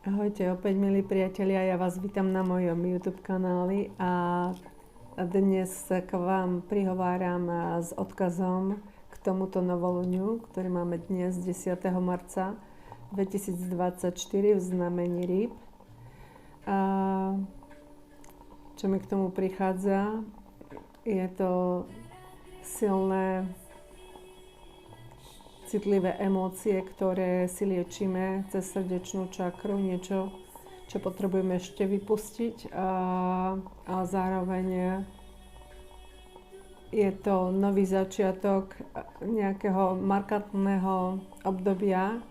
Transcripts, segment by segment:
Ahojte opäť, milí priatelia, ja vás vítam na mojom YouTube kanáli a dnes sa k vám prihováram s odkazom k tomuto novoluňu, ktorý máme dnes 10. marca 2024 v znamení rýb. A čo mi k tomu prichádza, je to silné citlivé emócie, ktoré si liečíme cez srdečnú čakru, niečo, čo potrebujeme ešte vypustiť a zároveň je to nový začiatok nejakého markantného obdobia,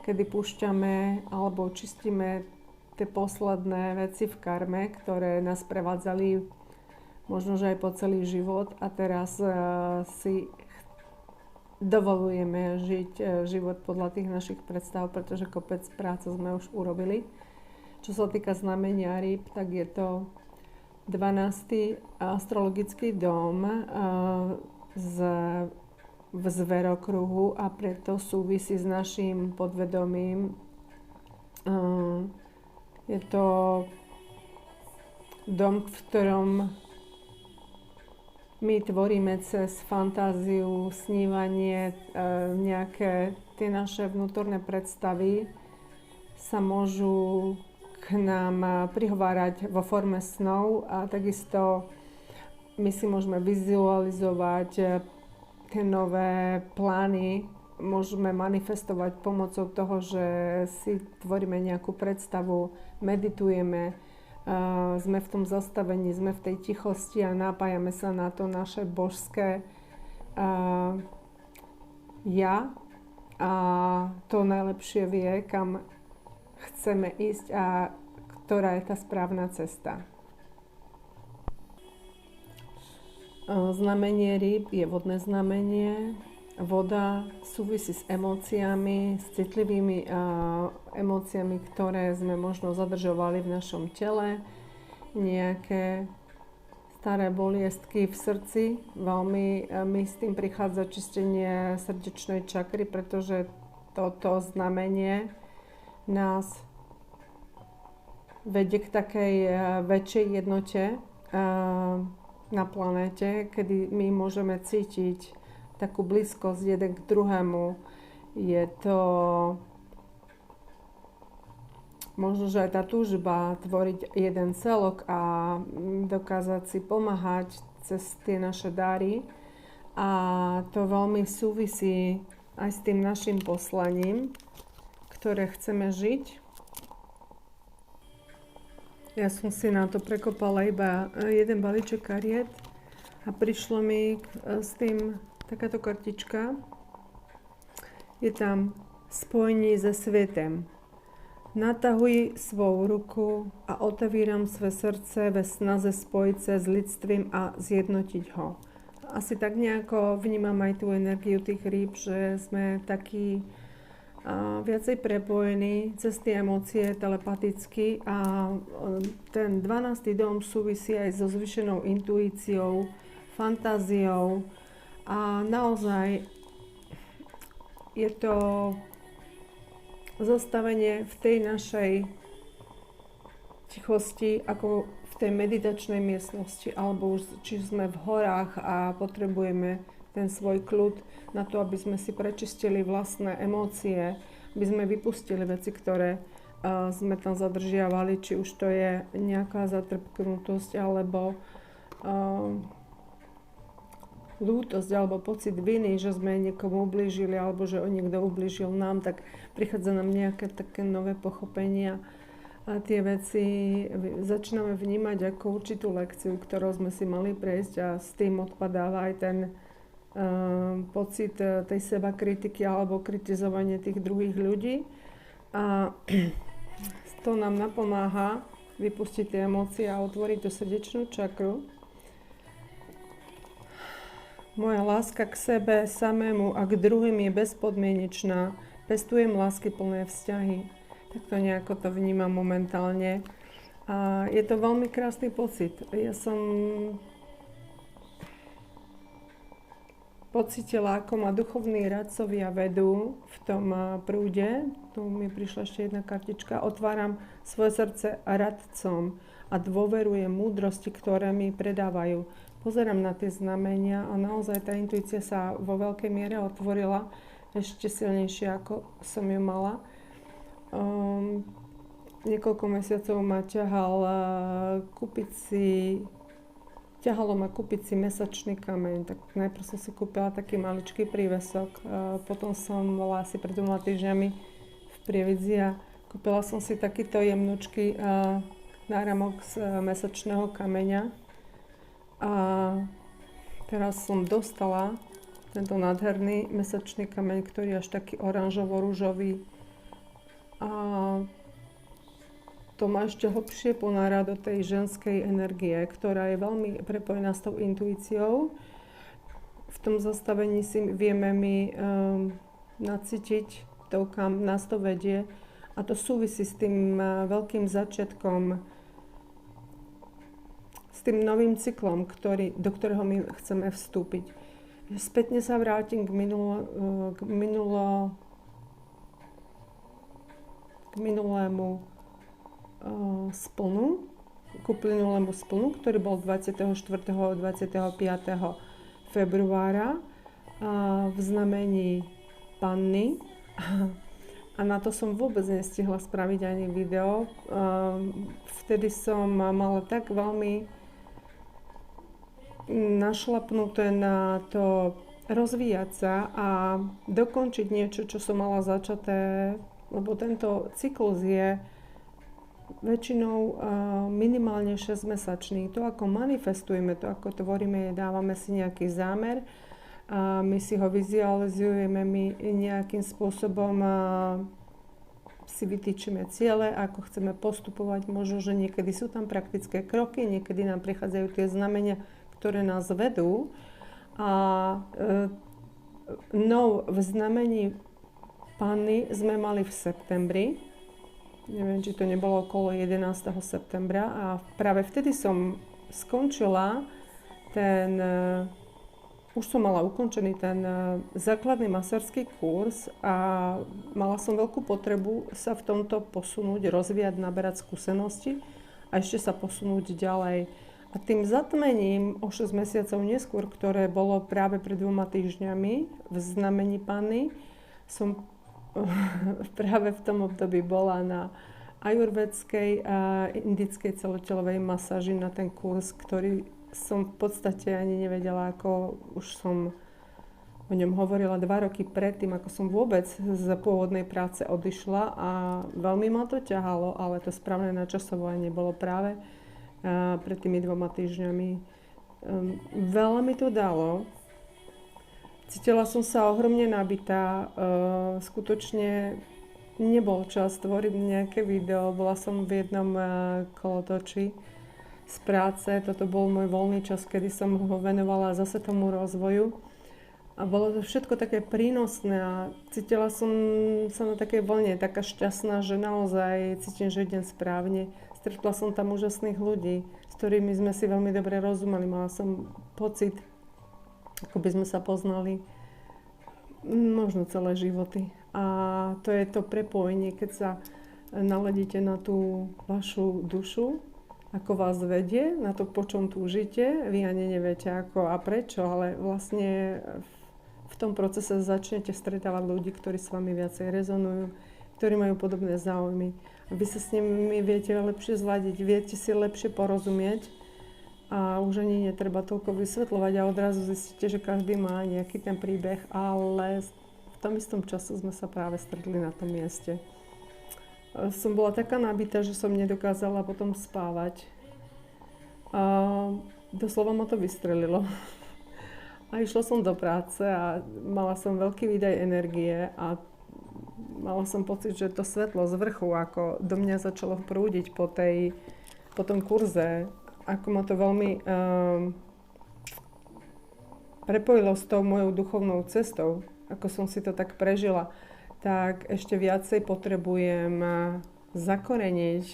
kedy púšťame alebo čistíme tie posledné veci v karme, ktoré nás prevádzali možno, že aj po celý život a teraz si dovolujeme žiť život podľa tých našich predstav, pretože kopec práce sme už urobili. Čo sa týka znamenia rýb, tak je to 12. astrologický dom v zverokruhu a preto súvisí s naším podvedomím. Je to dom, v ktorom my tvoríme cez fantáziu, snívanie, nejaké tie naše vnútorné predstavy sa môžu k nám prihovárať vo forme snov a takisto my si môžeme vizualizovať tie nové plány, môžeme manifestovať pomocou toho, že si tvoríme nejakú predstavu, meditujeme, sme v tom zastavení, sme v tej tichosti a napájame sa na to naše božské ja a to najlepšie vie, kam chceme ísť a ktorá je tá správna cesta. Znamenie rýb je vodné znamenie. Voda súvisí s emóciami, s citlivými emóciami, ktoré sme možno zadržovali v našom tele, nejaké staré boliestky v srdci. Veľmi mi s tým prichádza čistenie srdečnej čakry, pretože toto znamenie nás vedie k takej väčšej jednote na planéte, kedy my môžeme cítiť takú blízkosť jeden k druhému. Je to možno, že aj tá túžba tvoriť jeden celok a dokázať si pomáhať cez tie naše dary. A to veľmi súvisí aj s tým našim poslaním, ktoré chceme žiť. Ja som si na to prekopala iba jeden balíček kariet a prišlo mi s tým takáto kartička. Je tam spojenie so svetem. Natahuj svoju ruku a otevíram svoje srdce ve snaze spojiť sa s ľudstvím a zjednotiť ho. Asi tak nejako vnímam aj tú energiu tých rýb, že sme takí viacej prepojení cez tie emócie telepaticky a ten 12. dom súvisí aj so zvýšenou intuíciou, fantáziou a naozaj je to zastavenie v tej našej tichosti, ako v tej meditačnej miestnosti, alebo už či sme v horách a potrebujeme ten svoj kľud na to, aby sme si prečistili vlastné emócie, aby sme vypustili veci, ktoré sme tam zadržiavali, či už to je nejaká zatrpknutosť, alebo ľútosť, alebo pocit viny, že sme niekomu ublížili, alebo že niekto ublížil nám, tak prichádza nám nejaké také nové pochopenia a tie veci začíname vnímať ako určitú lekciu, ktorou sme si mali prejsť a s tým odpadáva aj ten pocit tej seba kritiky alebo kritizovanie tých druhých ľudí a to nám napomáha vypustiť tie emócie a otvoriť tú srdečnú čakru. Moja láska k sebe samému a k druhým je bezpodmienečná. Pestujem láskyplné vzťahy. Tak to nejako to vnímam momentálne. A je to veľmi krásny pocit. Ja som pocítila, ako ma duchovní radcovia vedú v tom prúde. Tu mi prišla ešte jedna kartička. Otváram svoje srdce radcom a dôverujem múdrosti, ktoré mi predávajú. Pozerám na tie znamenia a naozaj tá intuícia sa vo veľkej miere otvorila ešte silnejšie, ako som ju mala. Niekoľko mesiacov ma ťahalo ma kúpiť si mesačný kameň. Tak najprv som si kúpila taký maličký prívesok, potom som bola asi pred 2 týždňami v Prievidzi a kúpila som si takýto jemnúčky náramok z mesačného kameňa. A teraz som dostala tento nádherný mesačný kameň, ktorý je až taký oranžovo-ružový. A to ma ešte hlbšie ponára do tej ženskej energie, ktorá je veľmi prepojená s tou intuíciou. V tom zastavení si vieme my nacítiť to, kam nás to vedie. A to súvisí s tým veľkým začiatkom, s tým novým cyklom, do ktorého my chceme vstúpiť. Spätne sa vrátim k minulému splnu, k uplynulému splnu, ktorý bol 24. a 25. februára v znamení Panny. A na to som vôbec nestihla spraviť ani video. Vtedy som mala tak veľmi našlapnuté na to rozvíjať sa a dokončiť niečo, čo som mala začaté, lebo tento cyklus je väčšinou minimálne 6-mesačný. To, ako manifestujeme, to, ako tvoríme, dávame si nejaký zámer, my si ho vizualizujeme, my nejakým spôsobom si vytýčime ciele, ako chceme postupovať. Možno, že niekedy sú tam praktické kroky, niekedy nám prichádzajú tie znamenia, ktoré nás vedú. V znamení Panny sme mali v septembri. Neviem, či to nebolo okolo 11. septembra. A práve vtedy som skončila už som mala ukončený ten základný masérsky kurz a mala som veľkú potrebu sa v tomto posunúť, rozvíjať, naberať skúsenosti a ešte sa posunúť ďalej. A tým zatmením o 6 mesiacov neskôr, ktoré bolo práve pred 2 týždňami v znamení Panny, som práve v tom období bola na ajurvédskej a indickej celotelovej masáži na ten kurz, ktorý som v podstate ani nevedela, ako už som o ňom hovorila 2 roky predtým, ako som vôbec z pôvodnej práce odišla a veľmi ma to ťahalo, ale to správne načasovanie bolo práve pred tými 2 týždňami. Veľa mi to dalo. Cítila som sa ohromne nabitá, skutočne nebol čas tvoriť nejaké video, bola som v jednom kolotoči z práce, toto bol môj voľný čas, kedy som ho venovala zase tomu rozvoju a bolo to všetko také prínosné a cítila som sa na takej vlne, taká šťastná, že naozaj cítim, že idem správne. Stretla som tam úžasných ľudí, s ktorými sme si veľmi dobre rozumeli, mala som pocit, ako by sme sa poznali možno celé životy. A to je to prepojenie, keď sa naladíte na tú vašu dušu, ako vás vedie, na to, po čom túžite. Vy ani neviete ako a prečo, ale vlastne v tom procese začnete stretávať ľudí, ktorí s vami viacej rezonujú, ktorí majú podobné záujmy. Vy sa s nimi viete lepšie zladiť, viete si lepšie porozumieť. A už ani netreba toľko vysvetľovať a odrazu zistíte, že každý má nejaký ten príbeh, ale v tom istom času sme sa práve stretli na tom mieste. Som bola taká nabitá, že som nedokázala potom spávať. A doslova ma to vystrelilo. A išla som do práce a mala som veľký výdaj energie a mala som pocit, že to svetlo z vrchu ako do mňa začalo prúdiť po tom kurze. Ako ma to veľmi prepojilo s tou mojou duchovnou cestou, ako som si to tak prežila, tak ešte viacej potrebujem zakoreniť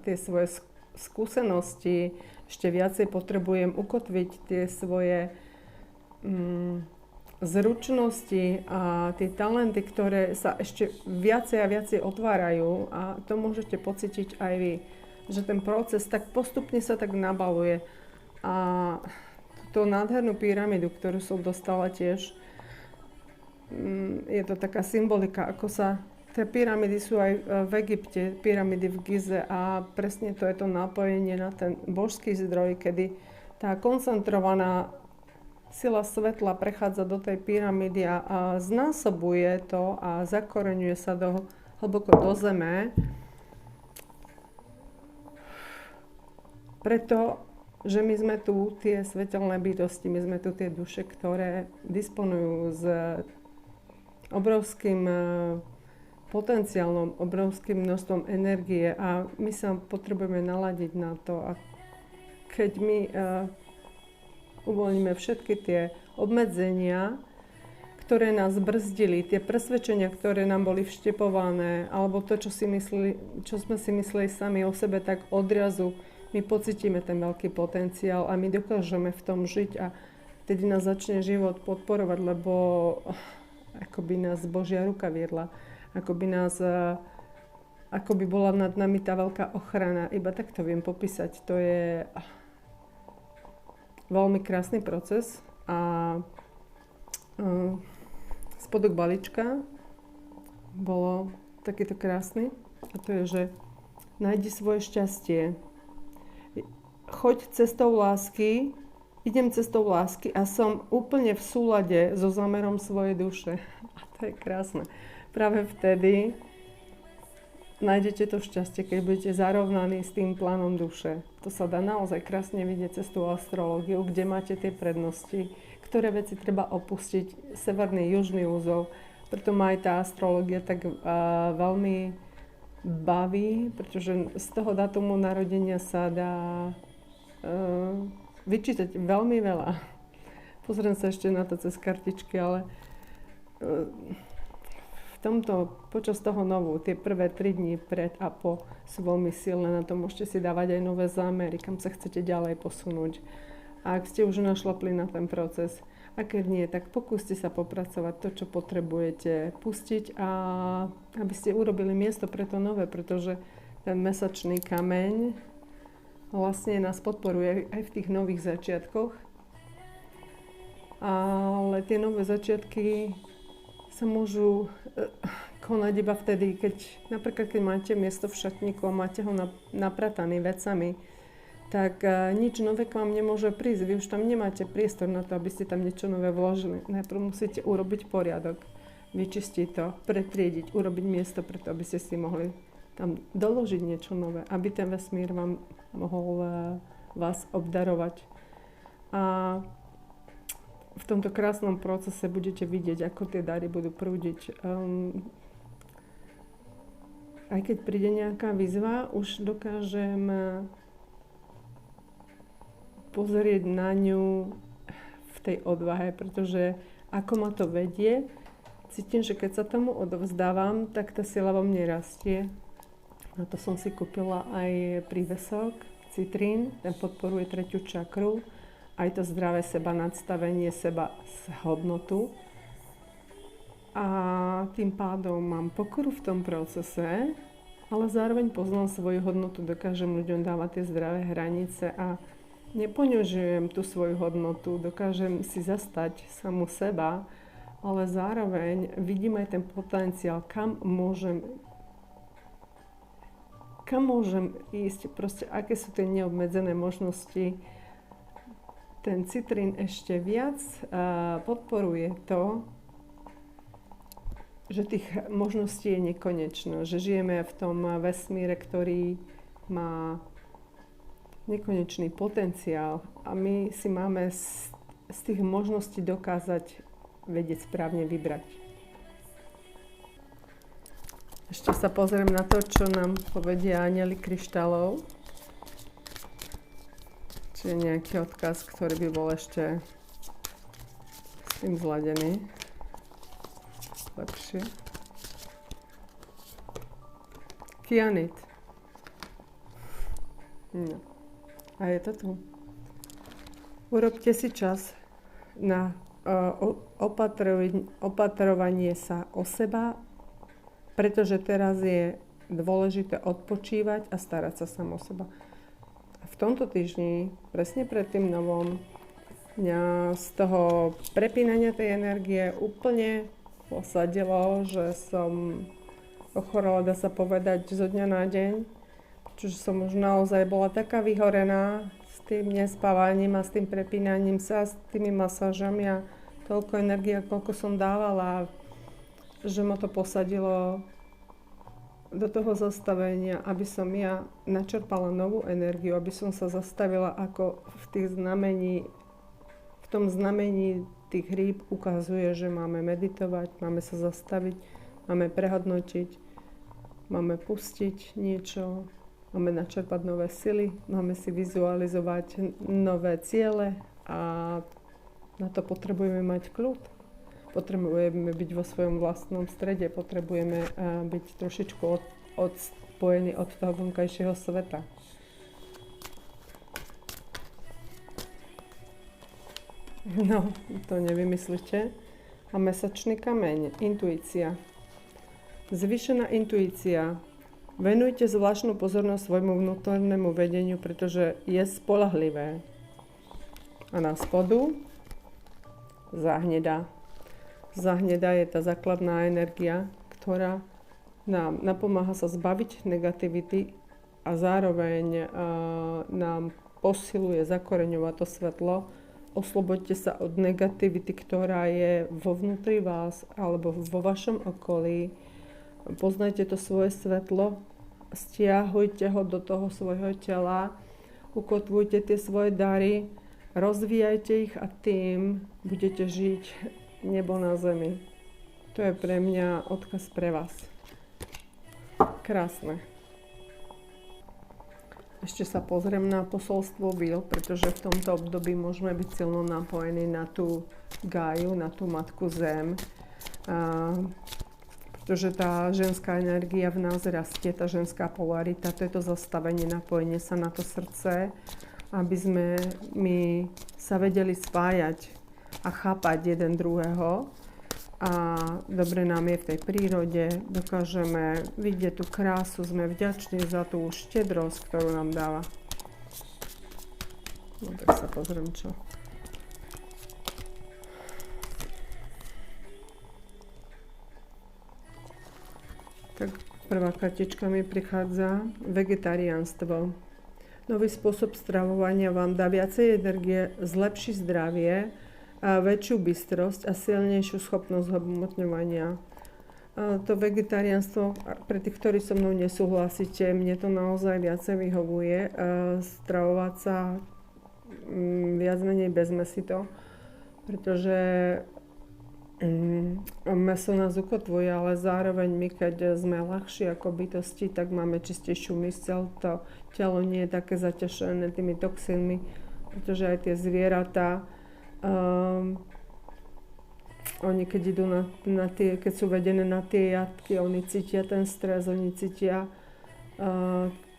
tie svoje skúsenosti, ešte viacej potrebujem ukotviť tie svoje zručnosti a tie talenty, ktoré sa ešte viacej a viacej otvárajú, a to môžete pocítiť aj vy, že ten proces tak postupne sa tak nabaluje. A tú nádhernú pyramídu, ktorú som dostala tiež, je to taká symbolika, ako sa tie pyramídy sú aj v Egypte, pyramídy v Gize, a presne to je to napojenie na ten božský zdroj, kedy tá koncentrovaná sila svetla prechádza do tej pyramídy a znásobuje to a zakoreňuje sa hlboko do zeme. Preto, že my sme tu tie svetelné bytosti, my sme tu tie duše, ktoré disponujú s obrovským potenciálom, obrovským množstvom energie, a my sa potrebujeme naladiť na to. A keď my uvoľníme všetky tie obmedzenia, ktoré nás brzdili, tie presvedčenia, ktoré nám boli vštepované, alebo to, čo sme si mysleli sami o sebe, tak odrazu my pocítime ten veľký potenciál a my dokážeme v tom žiť, a vtedy nás začne život podporovať, lebo ako by nás Božia ruka viedla, ako by bola nad nami tá veľká ochrana. Iba tak to viem popísať. To je veľmi krásny proces, a spodok balíčka bolo takýto krásny, a to je, že nájdi svoje šťastie. Choď cestou lásky, idem cestou lásky a som úplne v súlade so zámerom svojej duše. A to je krásne. Práve vtedy nájdete to šťastie, keď budete zarovnaní s tým plánom duše. To sa dá naozaj krásne vidieť cez tú astrológiu, kde máte tie prednosti, ktoré veci treba opustiť, severný, južný úzol. Preto ma aj tá astrológia tak veľmi baví, pretože z toho dátumu narodenia sa dá vyčítať veľmi veľa. Pozriem sa ešte na to cez kartičky, ale počas toho novu, tie prvé 3 dní pred a po sú veľmi silné, na to môžete si dávať aj nové zámery, kam sa chcete ďalej posunúť. A ak ste už našlapli na ten proces, a keď nie, tak pokúste sa popracovať to, čo potrebujete pustiť, a aby ste urobili miesto pre to nové, pretože ten mesačný kameň vlastne nás podporuje aj v tých nových začiatkoch. Ale tie nové začiatky sa môžu konať iba vtedy, napríklad keď máte miesto v šatníku a máte ho naprataný vecami, tak nič nové k vám nemôže prísť. Vy už tam nemáte priestor na to, aby ste tam niečo nové vložili. Najprv musíte urobiť poriadok, vyčistiť to, pretriediť, urobiť miesto preto, aby ste si mohli tam doložiť niečo nové, aby ten vesmír vám mohol vás obdarovať. A v tomto krásnom procese budete vidieť, ako tie dary budú prúdiť. Aj keď príde nejaká výzva, už dokážem pozrieť na ňu v tej odvahe, pretože ako ma to vedie, cítim, že keď sa tomu odovzdávam, tak tá sila vo mne rastie. Na to som si kúpila aj prívesok, citrín, ten podporuje 3. čakru, aj to zdravé seba nadstavenie, seba hodnotu. A tým pádom mám pokoru v tom procese, ale zároveň poznám svoju hodnotu, dokážem ľuďom dávať tie zdravé hranice a neponižujem tú svoju hodnotu, dokážem si zastať samu seba, ale zároveň vidím aj ten potenciál, kam môžem ísť, proste aké sú tie neobmedzené možnosti. Ten citrín ešte viac podporuje to, že tých možností je nekonečno, že žijeme v tom vesmíre, ktorý má nekonečný potenciál a my si máme z tých možností dokázať vedieť správne vybrať. Ešte sa pozriem na to, čo nám povedia anjeli kryštálov. Čiže nejaký odkaz, ktorý by bol ešte s tým zladený. Lepšie. Kyanit. No. A je to tu. Urobte si čas na opatrovanie sa o seba, pretože teraz je dôležité odpočívať a starať sa sám o seba. A v tomto týždni, presne pred tým novom, mňa z toho prepínania tej energie úplne posadilo, že som ochorela, dá sa povedať, zo dňa na deň. Čiže som už naozaj bola taká vyhorená s tým nespávaním a s tým prepínaním sa, s tými masážami a toľko energie, koľko som dávala, že ma to posadilo do toho zastavenia, aby som ja načerpala novú energiu, aby som sa zastavila, ako v tom znamení tých rýb ukazuje, že máme meditovať, máme sa zastaviť, máme prehodnotiť, máme pustiť niečo, máme načerpať nové sily, máme si vizualizovať nové ciele a na to potrebujeme mať kľud. Potrebujeme byť vo svojom vlastnom strede, potrebujeme byť trošičku odpojení od toho vonkajšieho sveta. No, to nevymyslíte. A mesačný kameň, intuícia. Zvýšená intuícia. Venujte zvláštnu pozornosť svojmu vnútornému vedeniu, pretože je spoľahlivé. A na spodu záhneda. Záhneda je tá základná energia, ktorá nám napomáha sa zbaviť negativity a zároveň nám posiluje, zakoreňovať to svetlo. Osloboďte sa od negativity, ktorá je vo vnútri vás alebo vo vašom okolí. Poznajte to svoje svetlo, stiahujte ho do toho svojho tela, ukotvujte tie svoje dary, rozvíjajte ich a tým budete žiť nebo na zemi. To je pre mňa odkaz pre vás. Krásne. Ešte sa pozriem na posolstvo Vil, pretože v tomto období môžeme byť silno napojení na tú Gaiu, na tú Matku Zem. Pretože tá ženská energia v nás rastie, tá ženská polarita, to je to zastavenie, napojenie sa na to srdce, aby sme my sa vedeli spájať a chápať jeden druhého. A dobre nám je v tej prírode, dokážeme vidieť tú krásu, sme vďační za tú štedrosť, ktorú nám dáva. No tak sa pozriem, čo. Tak prvá kartička mi prichádza, vegetariánstvo. Nový spôsob stravovania vám dá viacej energie, zlepší zdravie, a väčšiu bystrosť a silnejšiu schopnosť hmotňovania. To vegetariánstvo, pre tých, ktorí so mnou nesúhlasíte, mne to naozaj viacej vyhovuje. Stravovať sa viac menej bezmäsito, pretože mäso nás ukotvuje, ale zároveň my, keď sme ľahší ako bytosti, tak máme čistejšiu myseľ. To telo nie je také zaťažené tými toxínmi, pretože aj tie zvieratá oni keď idú keď sú vedené na tie jatky, oni cítia ten stres, oni cítia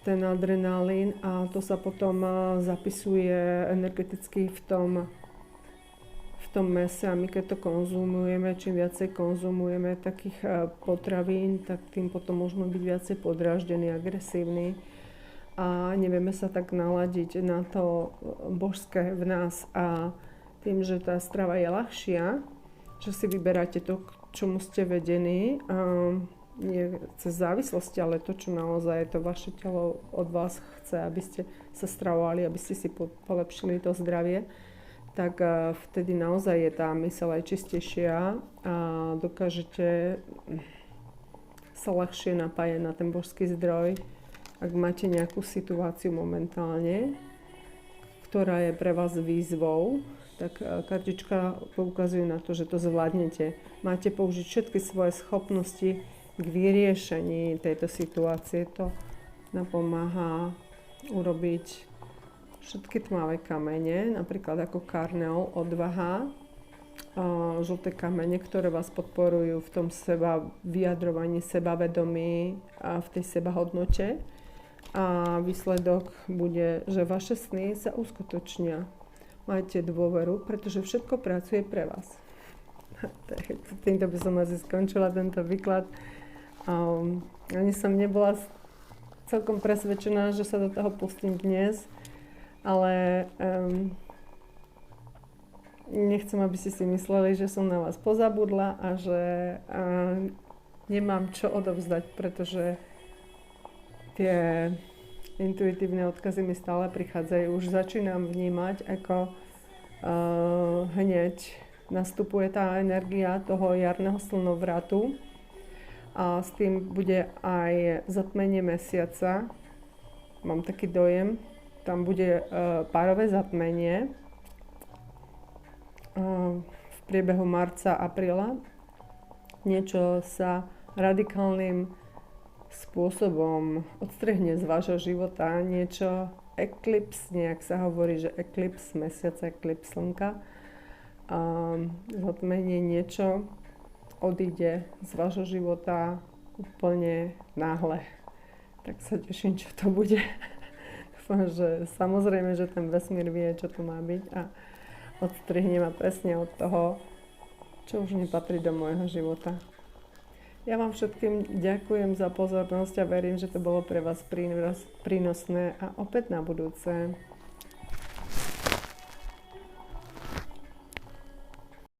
ten adrenalín a to sa potom zapisuje energeticky v tom mäse a my keď to konzumujeme, čím viacej konzumujeme takých potravín, tak tým potom môžeme byť viacej podráždení, agresívni a nevieme sa tak naladiť na to božské v nás a tým, že tá strava je ľahšia, že si vyberáte to, k čomu ste vedení, nie cez závislosti, ale to, čo naozaj to vaše telo od vás chce, aby ste sa stravovali, aby ste si polepšili to zdravie, tak vtedy naozaj je tá myseľ aj čistejšia a dokážete sa ľahšie napájať na ten božský zdroj, ak máte nejakú situáciu momentálne, ktorá je pre vás výzvou, tak kartička poukazuje na to, že to zvládnete. Máte použiť všetky svoje schopnosti k vyriešení tejto situácie. To napomáha urobiť všetky tmavé kamene, napríklad ako karneol, odvaha, žlté kamene, ktoré vás podporujú v tom vyjadrovaní sebavedomí a v tej sebahodnote. A výsledok bude, že vaše sny sa uskutočnia. majte dôveru, pretože všetko pracuje pre vás. Týmto by som asi skončila tento výklad. Ani som nebola celkom presvedčená, že sa do toho pustím dnes, ale nechcem, aby ste si mysleli, že som na vás pozabudla a že nemám čo odovzdať, pretože tie intuitívne odkazy mi stále prichádzajú. Už začínam vnímať, ako hneď nastupuje tá energia toho jarného slnovratu a s tým bude aj zatmenie mesiaca. Mám taký dojem, tam bude párové zatmenie v priebehu marca, apríla. Niečo sa radikálnym spôsobom odstrihne z vášho života, niečo eklips, nejak sa hovorí, že eklips mesiaca, eklips slnka. Zatmenie, niečo odíde z vášho života úplne náhle. Tak sa teším, čo to bude. Dúfam, že samozrejme, že ten vesmír vie, čo to má byť a odstrihne ma presne od toho, čo už nepatrí do môjho života. Ja vám všetkým ďakujem za pozornosť a verím, že to bolo pre vás prínosné a opäť na budúce.